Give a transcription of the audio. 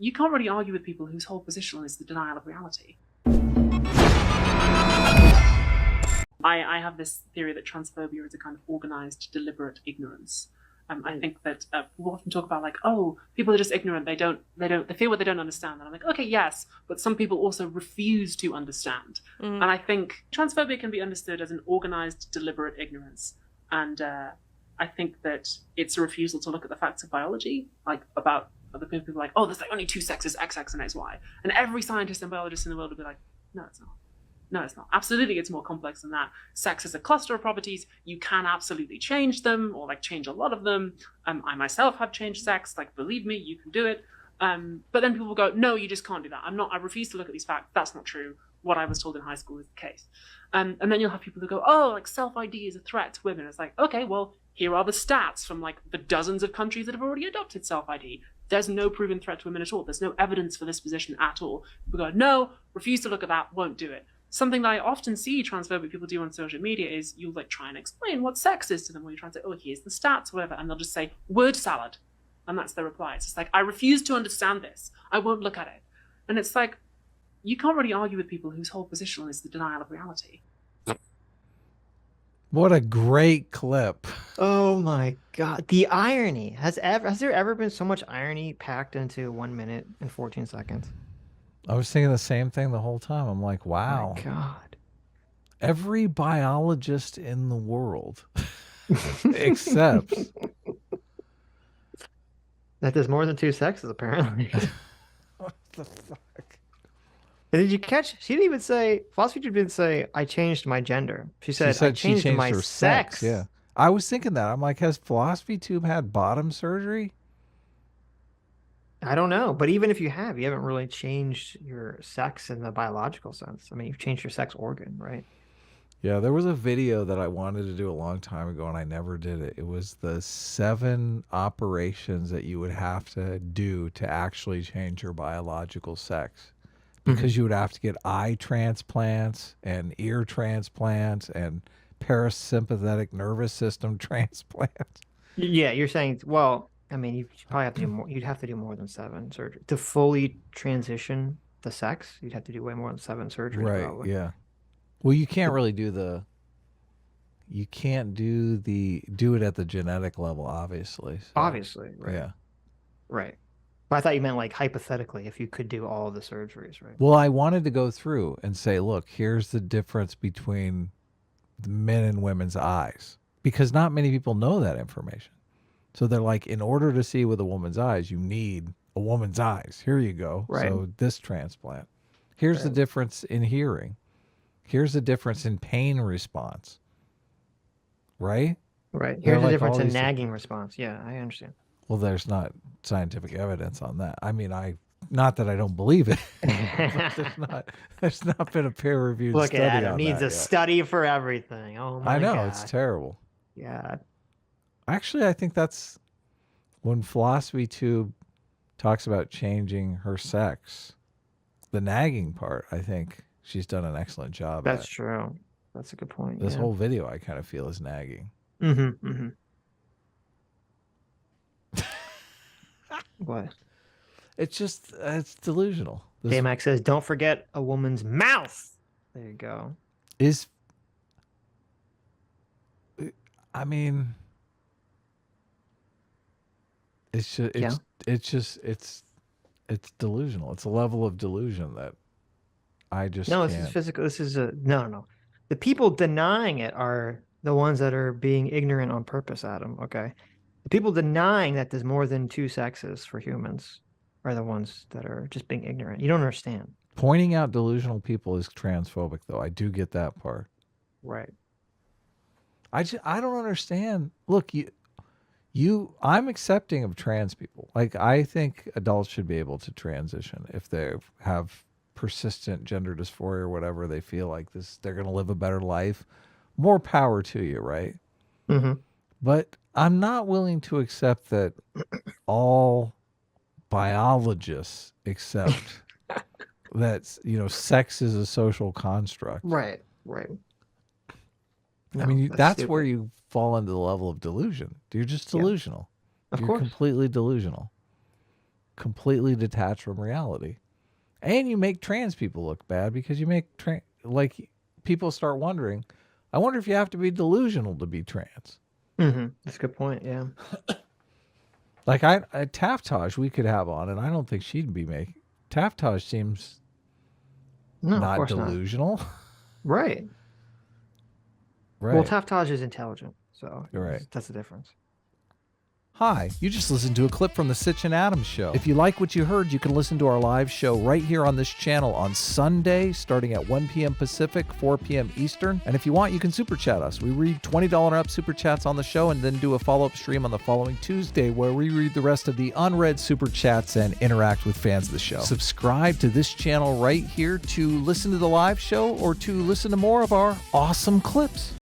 you can't really argue with people whose whole position is the denial of reality. I have this theory that transphobia is a kind of organized, deliberate ignorance. I think that people often talk about like, oh, people are just ignorant. They feel what they don't understand. And I'm like, okay, yes, but some people also refuse to understand. And I think transphobia can be understood as an organized, deliberate ignorance. And I think that it's a refusal to look at the facts of biology, like about other people like, oh, there's like only two sexes, XX and XY. And every scientist and biologist in the world would be like, no, it's not. No, it's not. Absolutely, it's more complex than that. Sex is a cluster of properties. You can absolutely change them, or like change a lot of them. I myself have changed sex. Like, believe me, you can do it. But then people will go, no, you just can't do that. I refuse to look at these facts. That's not true. What I was told in high school is the case. And then you'll have people who go, oh, like self-ID is a threat to women. It's like, okay, well, here are the stats from like the dozens of countries that have already adopted self-ID. There's no proven threat to women at all. There's no evidence for this position at all. People go, no, refuse to look at that, won't do it. Something that I often see transphobic people do on social media is you'll like try and explain what sex is to them, or you try and say, oh, here's the stats, or whatever, and they'll just say, word salad. And that's their reply. It's just like, I refuse to understand this. I won't look at it. And it's like, you can't really argue with people whose whole position is the denial of reality. What a great clip. Oh my God. The irony. Has there ever been so much irony packed into 1 minute and 14 seconds? I was thinking the same thing the whole time. I'm like, wow. Oh my God. Every biologist in the world accepts that there's more than two sexes, apparently. What the fuck? And did you catch? She didn't even say, PhilosophyTube didn't say, I changed my gender. She said I changed my her sex. Yeah. I was thinking that. I'm like, has PhilosophyTube had bottom surgery? I don't know. But even if you haven't really changed your sex in the biological sense. I mean, you've changed your sex organ, right? Yeah, there was a video that I wanted to do a long time ago, and I never did it. It was the 7 operations that you would have to do to actually change your biological sex. Because you would have to get eye transplants and ear transplants and parasympathetic nervous system transplants. Yeah, you're saying, well, I mean, you probably have to do more. You'd have to do more than 7 surgery to fully transition the sex. You'd have to do way more than 7 surgeries. Right. Probably. Yeah. Well, you can't really do it at the genetic level, obviously. So, obviously. Right. Yeah. Right. But I thought you meant like hypothetically, if you could do all of the surgeries, right? Well, I wanted to go through and say, look, here's the difference between the men and women's eyes, because not many people know that information. So they're like, in order to see with a woman's eyes, you need a woman's eyes. Here you go. Right. So this transplant. Here's the difference in hearing. Here's the difference in pain response. Right? Right. Here's the difference in nagging response. Yeah, I understand. Well, there's not scientific evidence on that. I mean, not that I don't believe it. there's not been a peer-reviewed study on that. Look at it. Needs a study for everything. Oh my God. I know, it's terrible. Yeah. Actually, I think that's when PhilosophyTube talks about changing her sex, the nagging part, I think she's done an excellent job. That's true. That's a good point. This whole video, I kind of feel, is nagging. Mm-hmm. Mm-hmm. What? It's just, it's delusional. J-Max says, don't forget a woman's mouth. There you go. I mean, it's delusional. It's a level of delusion that I just can't. This is physical. This is no. The people denying it are the ones that are being ignorant on purpose, Adam. Okay. The people denying that there's more than 2 sexes for humans are the ones that are just being ignorant. You don't understand. Pointing out delusional people is transphobic, though. I do get that part. Right. I don't understand. Look, I'm accepting of trans people. Like, I think adults should be able to transition if they have persistent gender dysphoria or whatever. They feel like they're going to live a better life. More power to you, right? Mm-hmm. But I'm not willing to accept that all biologists accept that, sex is a social construct. Right, right. I mean, that's where you fall into the level of delusion. You're just delusional. Of You're course. completely delusional. completely detached from reality. And you make trans people look bad because you make people start wondering, I wonder if you have to be delusional to be trans. That's a good point. Yeah. Like Taftage we could have on, and I don't think she'd be making. Taftage seems No, of not course not. delusional. Right. Right. Well, Taftage is intelligent, so Right. that's the difference. Hi, you just listened to a clip from the Sitch and Adams show. If you like what you heard, you can listen to our live show right here on this channel on Sunday, starting at 1 p.m. Pacific, 4 p.m. Eastern. And if you want, you can super chat us. We read $20 and up super chats on the show and then do a follow-up stream on the following Tuesday where we read the rest of the unread super chats and interact with fans of the show. Subscribe to this channel right here to listen to the live show or to listen to more of our awesome clips.